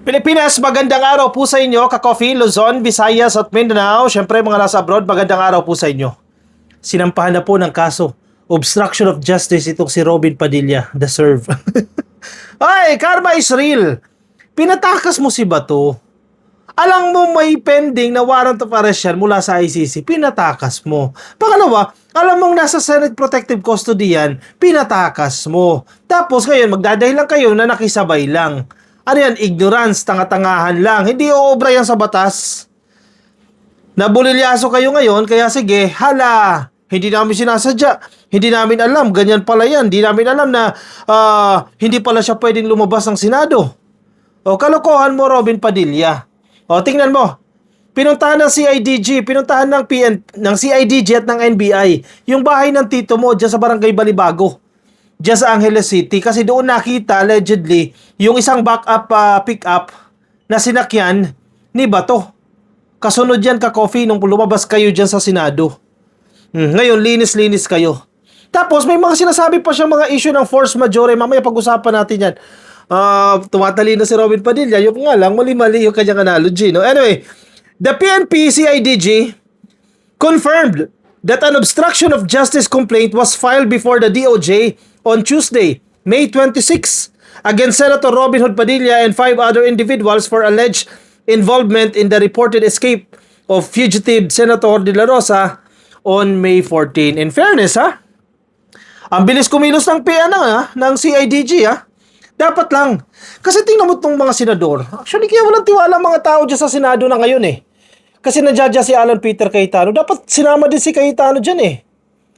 Pilipinas, magandang araw po sa inyo, ka-Coffee, Luzon, Visayas at Mindanao. Siyempre mga nasa abroad, magandang araw po sa inyo. Sinampahan na po ng kaso, obstruction of justice itong si Robin Padilla, the serve. Ay, karma is real. Pinatakas mo si Bato. Alam mo may pending na warrant of arrest yan mula sa ICC, pinatakas mo. Pangalawa, alam mong nasa Senate Protective Custody yan, pinatakas mo. Tapos ngayon, magdadahilan kayo na nakisabay lang. Ano yan? Ignorance, tanga-tangahan lang. Hindi uobra yan sa batas. Nabulilyaso kayo ngayon, kaya sige, hala, hindi namin sinasadya. Hindi namin alam, ganyan pala yan. Hindi namin alam na hindi pala siya pwedeng lumabas ng Senado. O, kalokohan mo, Robin Padilla. O, tingnan mo. Pinuntahan ng CIDG, pinuntahan ng CIDG at ng NBI yung bahay ng tito mo dyan sa Barangay Balibago, dyan sa Angeles City, kasi doon nakita allegedly yung isang backup pick-up na sinakyan ni Bato. Kasunod yan, ka-Coffee, nung lumabas kayo dyan sa Senado. Ngayon, linis-linis kayo. Tapos may mga sinasabi pa siyang mga issue ng force majeure. Mamaya pag-usapan natin yan. Tumatali na si Robin Padilla. Yung nga lang, mali-mali yung kanyang analogy. No? Anyway, the PNP CIDG confirmed that an obstruction of justice complaint was filed before the DOJ on Tuesday, May 26, against Senator Robin Hood Padilla and 5 other individuals for alleged involvement in the reported escape of fugitive Senator De La Rosa on May 14. In fairness, ang bilis kumilos ng ng CIDG, Dapat lang. Kasi tingnan mo itong mga senador. Actually, kaya walang tiwala mga tao dyan sa Senado na ngayon Kasi nadjadya si Alan Peter Cayetano. Dapat sinama din si Cayetano dyan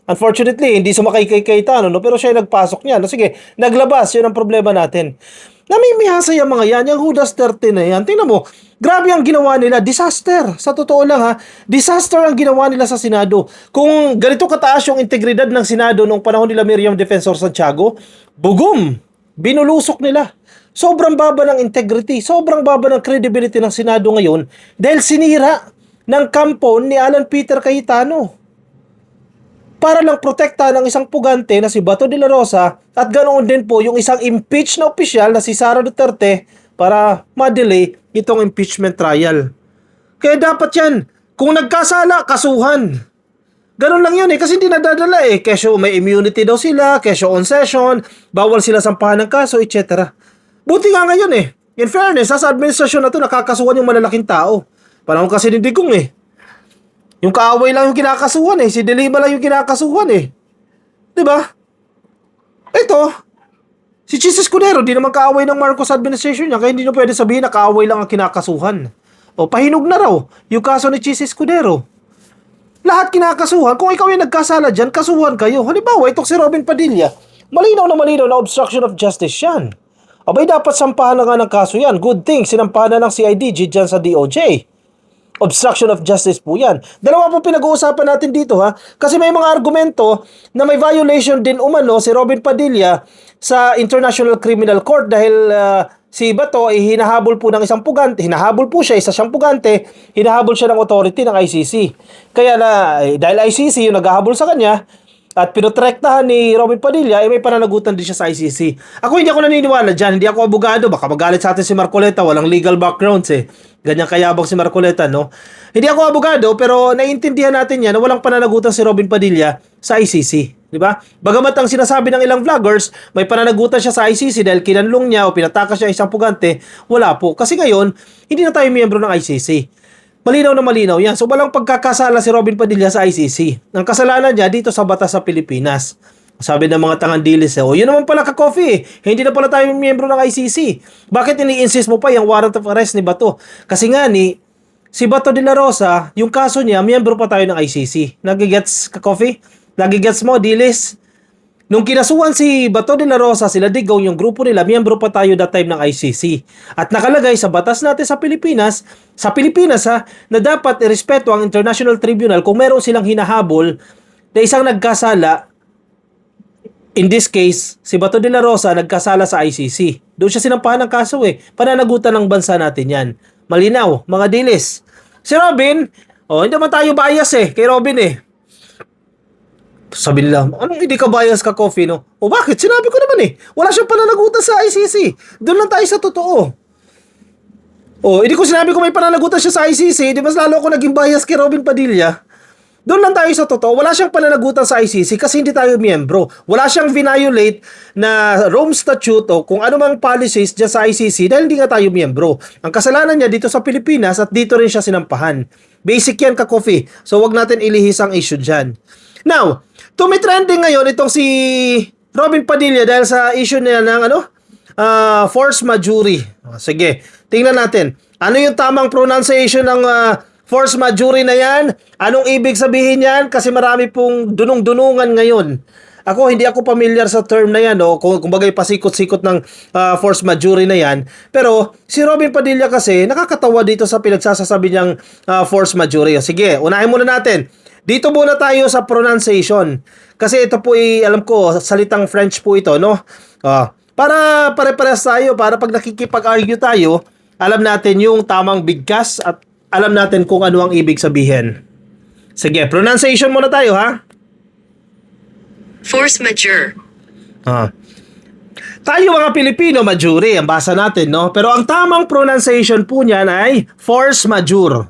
Unfortunately, hindi sumakay kay Cayetano, no? Pero siya yung nagpasok niya. No? Sige, naglabas. Yun ang problema natin. Namimihasa yung mga yan. Yung Judas 13 na yan. Tingnan mo, grabe ang ginawa nila. Disaster. Sa totoo lang disaster ang ginawa nila sa Senado. Kung ganito kataas yung integridad ng Senado noong panahon nila Miriam Defensor Santiago, bugum! Binulusok nila. Sobrang baba ng integrity, sobrang baba ng credibility ng Senado ngayon dahil sinira ng kampo ni Alan Peter Cayetano para lang protekta ng isang pugante na si Bato de la Rosa at ganoon din po yung isang impeached na opisyal na si Sara Duterte para ma-delay itong impeachment trial. Kaya dapat yan, kung nagkasala, kasuhan. Ganun lang yun kasi hindi nadadala Kesyo may immunity daw sila, kesyo on session, bawal sila sampahan ng kaso, etc. Buti nga ngayon In fairness, sa administrasyon na to, nakakasuhan yung malalaking tao. Panahon kasi ni Digong Yung kaaway lang yung kinakasuhan si De Lima lang yung kinakasuhan Diba? Ito, si Chis Escudero, di naman kaaway ng Marcos administration niya, kaya hindi nyo pwede sabihin na kaaway lang ang kinakasuhan. O, pahinog na raw yung kaso ni Chis Escudero. Lahat kinakasuhan. Kung ikaw yung nagkasala dyan, kasuhan kayo. Halimbawa, itong si Robin Padilla, malinaw na obstruction of justice yan. Abay, dapat sampahan na nga ng kaso yan. Good thing, sinampahan na ng CIDG dyan sa DOJ. Obstruction of justice po yan. Dalawa po pinag-uusapan natin dito kasi may mga argumento na may violation din umano si Robin Padilla sa International Criminal Court dahil si Bato ay hinahabol po ng isang pugante, hinahabol po siya, isa siyang pugante, hinahabol siya ng authority ng ICC. Kaya dahil ICC yung naghahabol sa kanya, at pinotrektahan ni Robin Padilla, may pananagutan din siya sa ICC. Ako hindi ako naniniwala dyan, hindi ako abogado, baka magalit sa atin si Marcoleta, walang legal backgrounds Ganyan kayabang si Marcoleta, no? Hindi ako abogado, pero naiintindihan natin yan na walang pananagutan si Robin Padilla sa ICC. Di ba? Bagamat ang sinasabi ng ilang vloggers, may pananagutan siya sa ICC dahil kinanlong niya o pinatakas siya isang pugante, wala po. Kasi ngayon, hindi na tayo miyembro ng ICC. Malinaw na malinaw yan. So, walang pagkakasala si Robin Padilla sa ICC. Ang kasalanan niya dito sa batas sa Pilipinas. Sabi ng mga tangandilis, yun naman pala ka-Coffee hindi na pala tayo miyembro ng ICC. Bakit ini-insist mo pa yung warrant of arrest ni Bato? Kasi nga si Bato de la Rosa, yung kaso niya, miyembro pa tayo ng ICC. Nagigets ka-Coffee? Nagigets mo, dilis? Nung kinasuhan si Bato de la Rosa, sila Digong, yung grupo nila, miyembro pa tayo that time ng ICC. At nakalagay sa batas natin sa Pilipinas na dapat irespeto ang International Tribunal kung meron silang hinahabol na isang nagkasala. In this case, si Bato de la Rosa nagkasala sa ICC. Doon siya sinampahan ng kaso Pananagutan ng bansa natin yan. Malinaw, mga dilis. Si Robin, hindi naman tayo bias kay Robin Sabi nila, anong hindi ka bias ka, Coffee, no? O bakit? Sinabi ko naman eh. Wala siyang pananagutan sa ICC. Doon lang tayo sa totoo. O, hindi ko sinabi ko may pananagutan siya sa ICC. Di mas lalo ako naging bias kay Robin Padilla. Doon lang tayo sa totoo. Wala siyang pananagutan sa ICC kasi hindi tayo miyembro. Wala siyang violate na Rome Statute o kung ano mang policies dyan sa ICC dahil hindi nga tayo miyembro. Ang kasalanan niya dito sa Pilipinas at dito rin siya sinampahan. Basic yan ka, Coffee. So, wag natin ilihis ang issue dyan. Now, tumitrending ngayon itong si Robin Padilla dahil sa issue niya ng force majeure. Sige, tingnan natin. Ano yung tamang pronunciation ng force majeure na yan? Anong ibig sabihin yan? Kasi marami pong dunong-dunungan ngayon. Hindi ako familiar sa term na yan, no? Kung bagay pasikot-sikot ng force majeure na yan. Pero si Robin Padilla kasi nakakatawa dito sa pinagsasasabi niyang force majeure. Sige, unahin muna natin. Dito muna tayo sa pronunciation. Kasi ito po alam ko, salitang French po ito, no? Para pare-parehas tayo, para pag nakikipag-argue tayo, alam natin yung tamang bigkas at alam natin kung ano ang ibig sabihin. Sige, pronunciation muna tayo, ha? Force majeure. Tayo mga Pilipino, majeure, ang basa natin, no? Pero ang tamang pronunciation po niyan ay force majeure.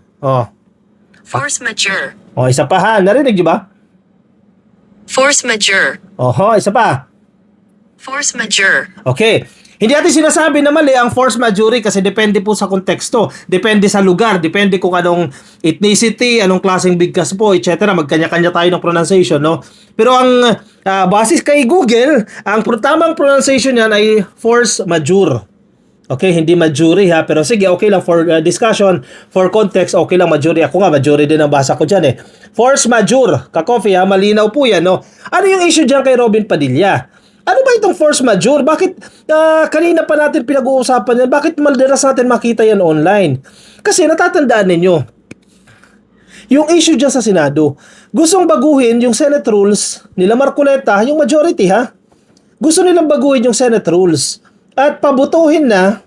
Force majeure. Isa pa ha, narinig niyo ba? Force majeure. Isa pa. Force majeure. Okay. Hindi natin sinasabi na mali ang force majeure kasi depende po sa konteksto. Depende sa lugar. Depende kung anong ethnicity, anong klaseng bigkas po, etc. Magkanya-kanya tayo ng pronunciation, no? Pero ang basis kay Google, ang tamang pronunciation niyan ay force majeure. Okay, hindi majeure ha. Pero sige, okay lang for discussion, for context, okay lang majeure. Ako nga, majeure din ang basa ko dyan eh. Force majeure. Ka-coffee ha, malinaw po yan, no? Ano yung issue dyan kay Robin Padilla? Ano ba itong force majeure? Bakit kanina pa natin pinag-uusapan yan? Bakit madalas natin makita yan online? Kasi natatandaan ninyo, yung issue dyan sa Senado, gustong baguhin yung Senate rules nila Marcoleta, yung majority ha. Gusto nilang baguhin yung Senate rules at pabutuhin na,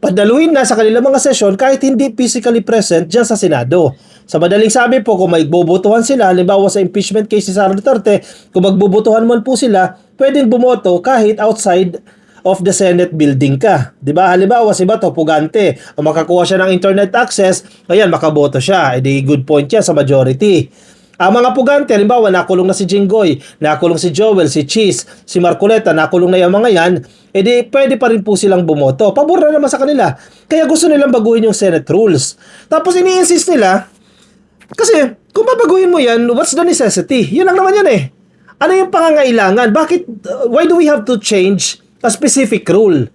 padaluhin na sa kanilang mga sesyon kahit hindi physically present dyan sa Senado. Sa madaling sabi po, kung may bobotohan sila, halimbawa sa impeachment case si Sara Duterte, kung magbobotohan man po sila, pwedeng bumoto kahit outside of the Senate building ka. Diba? Halimbawa si Bato, pugante, o makakuha siya ng internet access, ayan, makaboto siya. Edi good point yan sa majority. Ang mga pugante, halimbawa, nakulong na si Jinggoy, nakulong si Joel, si Cheese, si Marcoleta, nakulong na yung mga yan, edi pwede pa rin po silang bumoto. Pabor na naman sa kanila. Kaya gusto nilang baguhin yung Senate rules. Tapos ini-insist nila, kasi kung babaguhin mo yan, what's the necessity? Yun lang naman yan eh. Ano yung pangangailangan? Bakit, why do we have to change a specific rule?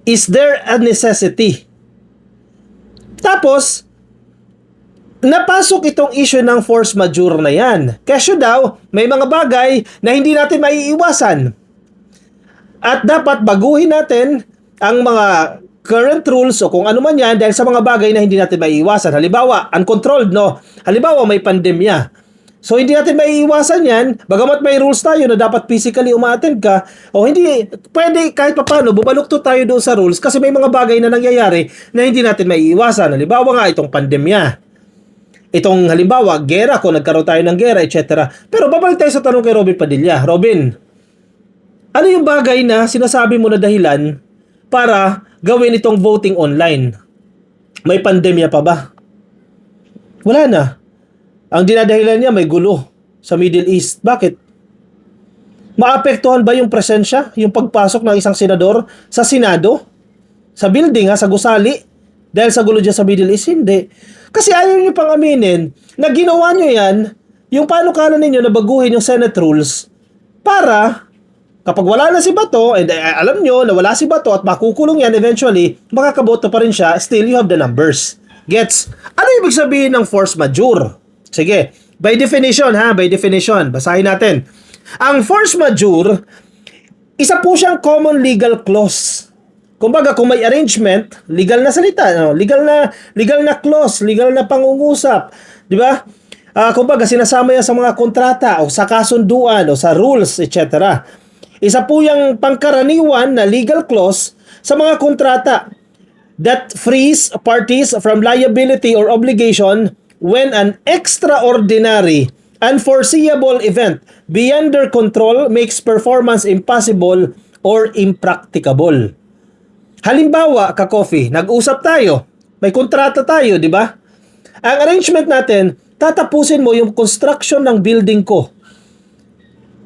Is there a necessity? Tapos, napasok itong issue ng force majeure na yan. Kasi daw, may mga bagay na hindi natin maiiwasan. At dapat baguhin natin ang mga current rules o kung ano man yan dahil sa mga bagay na hindi natin maiiwasan. Halimbawa, uncontrolled, no? Halimbawa, may pandemya. So, hindi natin maiiwasan yan. Bagamat may rules tayo na dapat physically umattend ka, o hindi, pwede kahit papano, bubalukto tayo doon sa rules kasi may mga bagay na nangyayari na hindi natin maiiwasan. Halimbawa nga, itong pandemya. Itong halimbawa, gera, kung nagkaroon tayo ng gera, etc. Pero babalik tayo sa tanong kay Robin Padilla. Robin, ano yung bagay na sinasabi mo na dahilan para gawin itong voting online? May pandemya pa ba? Wala na. Ang dinadahilan niya may gulo sa Middle East. Bakit? Maapektuhan ba yung presensya, yung pagpasok ng isang senador sa Senado? Sa building sa gusali? Dahil sa gulo dyan sa Middle East? Hindi. Kasi ayaw niyo pang aminin na ginawa niyo yan, yung panukala ninyo na baguhin yung Senate rules para kapag wala na si Bato, and alam nyo na wala si Bato at makukulong yan eventually, makakaboto pa rin siya, still you have the numbers. Gets? Ano ibig sabihin ng force majeure? Sige, by definition by definition, basahin natin. Ang force majeure, isa po siyang common legal clause. Kumbaga, kung may arrangement, legal na salita, legal na clause, legal na pangungusap, di ba? Kumbaga, sinasama yan sa mga kontrata o sa kasunduan o sa rules, etc. Isa po yung pangkaraniwan na legal clause sa mga kontrata that frees parties from liability or obligation when an extraordinary unforeseeable event beyond their control makes performance impossible or impracticable. Halimbawa, ka-coffee, nag-usap tayo, may kontrata tayo, di ba? Ang arrangement natin, tatapusin mo yung construction ng building ko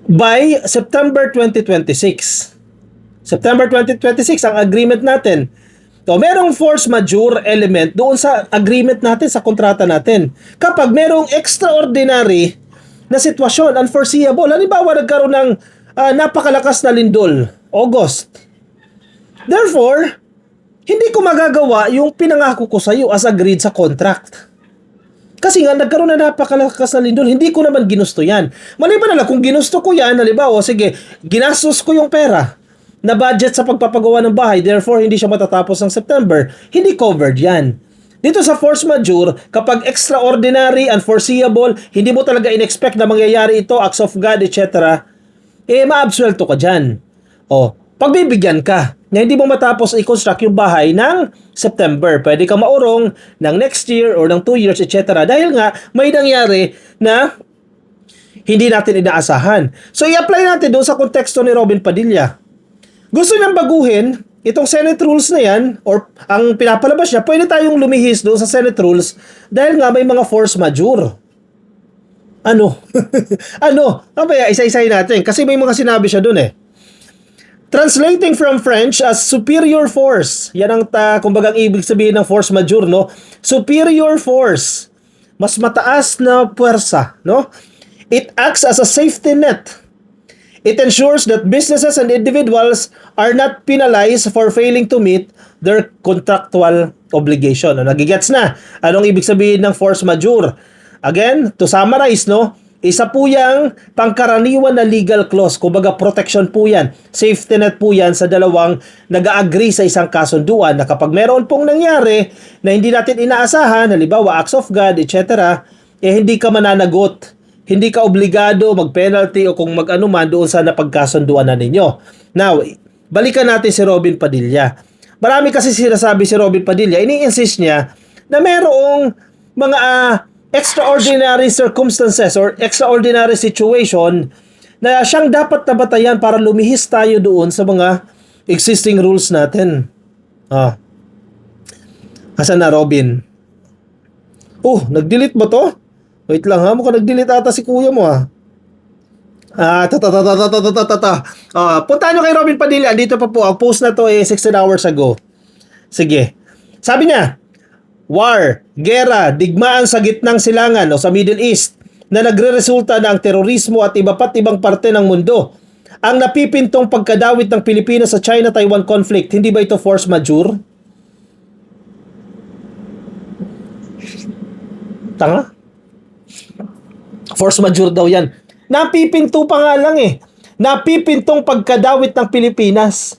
by September 2026. September 2026 ang agreement natin. So, merong force majeure element doon sa agreement natin, sa kontrata natin. Kapag merong extraordinary na sitwasyon, unforeseeable, halimbawa nagkaroon ng napakalakas na lindol, August. Therefore, hindi ko magagawa yung pinangako ko sa iyo as agreed sa contract. Kasi nga, nagkaroon na napakalakas na lindol, hindi ko naman ginusto yan. Maliban na lang, kung ginusto ko yan, halimbawa, sige, ginastos ko yung pera na budget sa pagpapagawa ng bahay, therefore, hindi siya matatapos ng September, hindi covered yan. Dito sa force majeure, kapag extraordinary, unforeseeable, hindi mo talaga in-expect na mangyayari ito, acts of God, etc., maabsuelto ka dyan. Pagbibigyan ka na hindi mo matapos i-construct yung bahay ng September. Pwede ka maurong ng next year or ng 2 years, etc. Dahil nga, may nangyari na hindi natin inaasahan. So, i-apply natin doon sa konteksto ni Robin Padilla. Gusto niyang baguhin itong Senate rules na yan, or ang pinapalabas niya, pwede tayong lumihis doon sa Senate rules dahil nga may mga force majeure. Ano? Isa-isahin natin. Kasi may mga sinabi siya doon eh. Translating from French as superior force. Yan ang kumbagang ibig sabihin ng force majeure, no? Superior force. Mas mataas na puwersa, no? It acts as a safety net. It ensures that businesses and individuals are not penalized for failing to meet their contractual obligation. Nagigets na? Anong ibig sabihin ng force majeure? Again, to summarize, no? Isa po yung pangkaraniwan na legal clause. Kumbaga protection po yan. Safety net po yan sa dalawang nag-agree sa isang kasunduan na kapag meron pong nangyari na hindi natin inaasahan, halimbawa acts of God, etc., hindi ka mananagot. Hindi ka obligado mag-penalty o kung mag-anuman doon sa napagkasunduan na ninyo. Now, balikan natin si Robin Padilla. Marami kasi sinasabi si Robin Padilla, ini-insist niya na merong mga extraordinary circumstances or extraordinary situation na siyang dapat nabatayan para lumihis tayo doon sa mga existing rules natin. Asan na, Robin? Nag-delete ba to? Wait lang ha, mukhang nag-delete ata si kuya mo ha. Puntahan nyo kay Robin Padilla. Dito pa po, ang post na to 16 hours ago. Sige. Sabi niya, war, gera, digmaan sa gitnang silangan o sa Middle East na nagre-resulta ng terorismo at iba't ibang parte ng mundo. Ang napipintong pagkadawit ng Pilipinas sa China-Taiwan conflict, hindi ba ito force majeure? Tanga? Force majeure daw yan. Napipinto pa nga lang eh. Napipintong pagkadawit ng Pilipinas.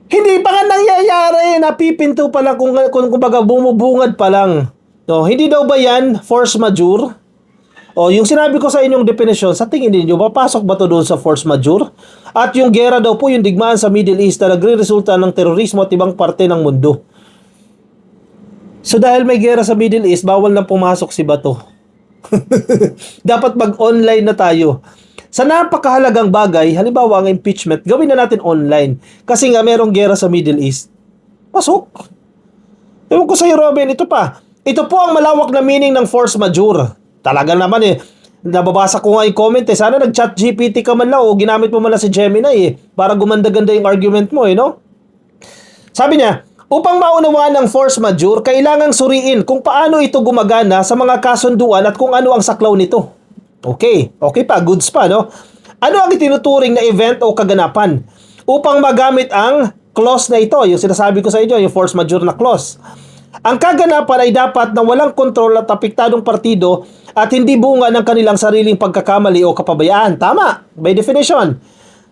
Hindi pa nga nangyayari, napipinto pa lang kung kumbaga bumubungad pa lang. No, hindi daw ba yan force majeure? Yung sinabi ko sa inyong definition, sa tingin niyo papasok ba to doon sa force majeure? At yung gera daw po, yung digmaan sa Middle East na nagre-resulta ng terorismo at ibang parte ng mundo. So dahil may gera sa Middle East, bawal nang pumasok si Bato. Dapat mag-online na tayo. Sa napakahalagang bagay, halimbawa ang impeachment, gawin na natin online. Kasi nga merong gera sa Middle East. Pasok. Ewan ko sa'yo, Robin, ito pa. Ito po ang malawak na meaning ng force majeure. Talaga naman nababasa ko nga yung comment sana nag-chat GPT ka man lang o ginamit mo man lang si Gemini para gumanda-ganda yung argument mo no? Sabi niya, upang maunawaan ang force majeure, kailangang suriin kung paano ito gumagana sa mga kasunduan at kung ano ang saklaw nito. Okay pa, goods pa, no? Ano ang itinuturing na event o kaganapan upang magamit ang clause na ito, yung sinasabi ko sa inyo, yung force majeure na clause. Ang kaganapan ay dapat na walang kontrol at apektadong partido at hindi bunga ng kanilang sariling pagkakamali o kapabayaan. Tama, by definition.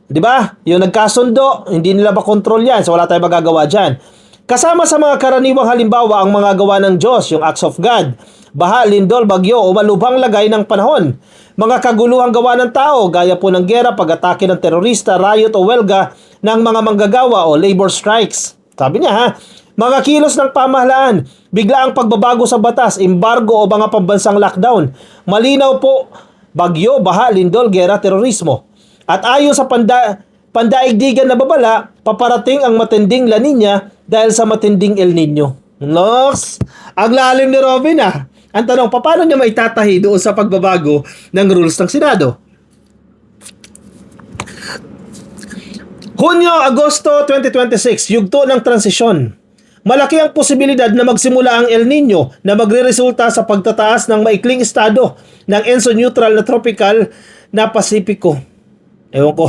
'Di ba? Yung nagkasundo, hindi nila makontrol yan, so wala tayong magagawa dyan. Kasama sa mga karaniwang halimbawa ang mga gawa ng Diyos, yung acts of God, baha, lindol, bagyo o malubhang lagay ng panahon. Mga kaguluhang gawa ng tao, gaya po ng gera, pag-atake ng terorista, riot o welga ng mga manggagawa o labor strikes. Sabi niya mga kilos ng pamahalaan, biglaang pagbabago sa batas, embargo o mga pambansang lockdown. Malinaw po bagyo, baha, lindol, gera, terorismo. At ayon sa pandaigdigan na babala, paparating ang matinding La Nina dahil sa matinding El Nino. Nox, ang lalim ni Robin ah. Ang tanong, paano niya maitatahi doon sa pagbabago ng rules ng Senado? Hunyo, Agosto 2026, yugto ng transisyon. Malaki ang posibilidad na magsimula ang El Nino na magreresulta sa pagtataas ng maikling estado ng ENSO-neutral na tropical na Pasipiko. Ewan ko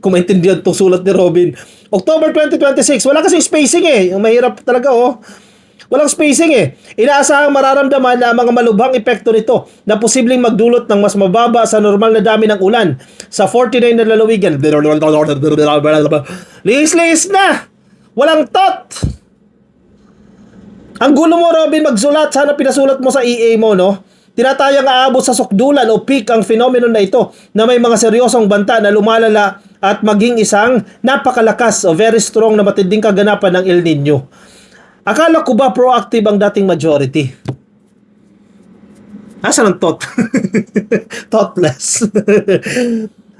kung maintindihan itong sulat ni Robin. October 2026, wala kasing spacing eh. Mahirap talaga oh. Walang spacing eh. Inaasahang mararamdaman na ang mga malubhang epekto nito na posibleng magdulot ng mas mababa sa normal na dami ng ulan sa 49 na lalawigan. Lihis-lihis na! Walang tot! Ang gulo mo, Robin, magsulat. Sana pinasulat mo sa EA mo, no? Tinatayang aabot sa sukdulan o peak ang phenomenon na ito na may mga seryosong banta na lumalala at maging isang napakalakas o very strong na matinding kaganapan ng El Nino. Akala ko ba proactive ang dating majority? Asan ang tot? Totless.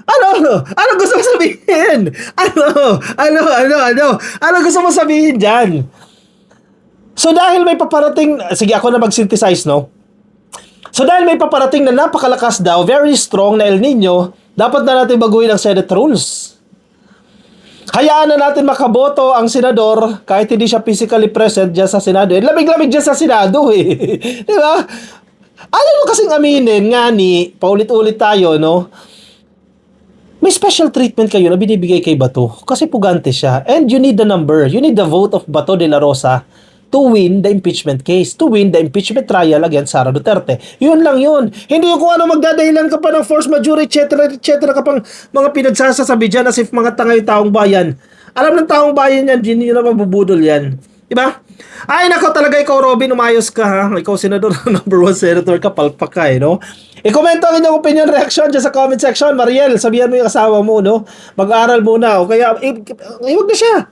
Ano gusto mo sabihin? Ano gusto mo sabihin dyan? So dahil may paparating, sige ako na mag-synthesize, no? So dahil may paparating na napakalakas daw, very strong na El Nino, dapat na natin baguhin ang Senate rules. Hayaan na natin makaboto ang senador kahit hindi siya physically present dyan sa Senado. Lamig-lamig dyan sa Senado eh. Di ba? Ayaw mo kasing aminin nga ni, paulit-ulit tayo, no? May special treatment kayo na binibigay kay Bato kasi pugante siya. And you need the number. You need the vote of Bato de la Rosa to win the impeachment case, to win the impeachment trial against Sara Duterte. Yun lang yun. Hindi yung kung ano magdadahilan ka pa ng force majeure, etc. ka pang mga pinagsasasabi dyan as if mga tanga yung taong bayan. Alam ng taong bayan yan, hindi yun na mabubudol yan. Diba? Ay, nako talaga ikaw, Robin, umayos ka ha. Ikaw, senador, number 1 senator ka, palpak ka eh, no? I-komento ang inyong opinion, reaction dyan sa comment section. Mariel, sabihan mo yung asawa mo, no? Mag-aral muna, o kaya, huwag na siya.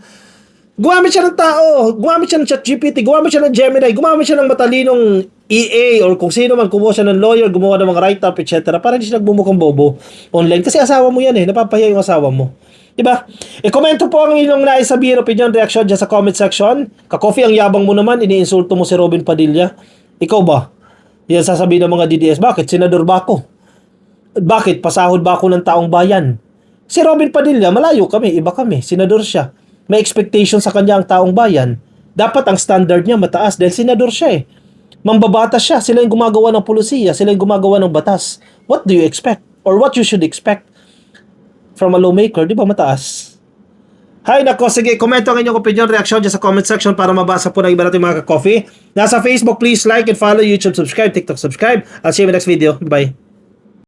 Gumamit siya ng tao, gumamit siya ng ChatGPT, gumamit siya ng Gemini, gumamit siya ng matalinong EA or kung sino man, kumuha siya ng lawyer, gumawa ng mga write-up, etc. Para hindi siya nagbumukhang bobo online. Kasi asawa mo yan eh, napapahiya yung asawa mo. Diba? I-komento po ang inyong naisabihin, opinion, reaction dyan sa comment section. Ka-coffee, ang yabang mo naman, iniinsulto mo si Robin Padilla. Ikaw ba? Yan sasabihin ng mga DDS, bakit? Senador ba ako? Bakit? Pasahod ba ako ng taong bayan? Si Robin Padilla, malayo kami, iba kami, senador siya. May expectation sa kanya ang taong bayan. Dapat ang standard niya mataas dahil senador siya eh. Mambabatas siya. Sila yung gumagawa ng pulisiya. Sila yung gumagawa ng batas. What do you expect? Or what you should expect from a lawmaker? Di ba mataas? Hay nako, sige, komento ang inyong opinion, reaction dyan sa comment section para mabasa po ng iba natin mga ka-coffee. Nasa Facebook, please like and follow, YouTube, subscribe, TikTok, subscribe. I'll see you in the next video. Bye.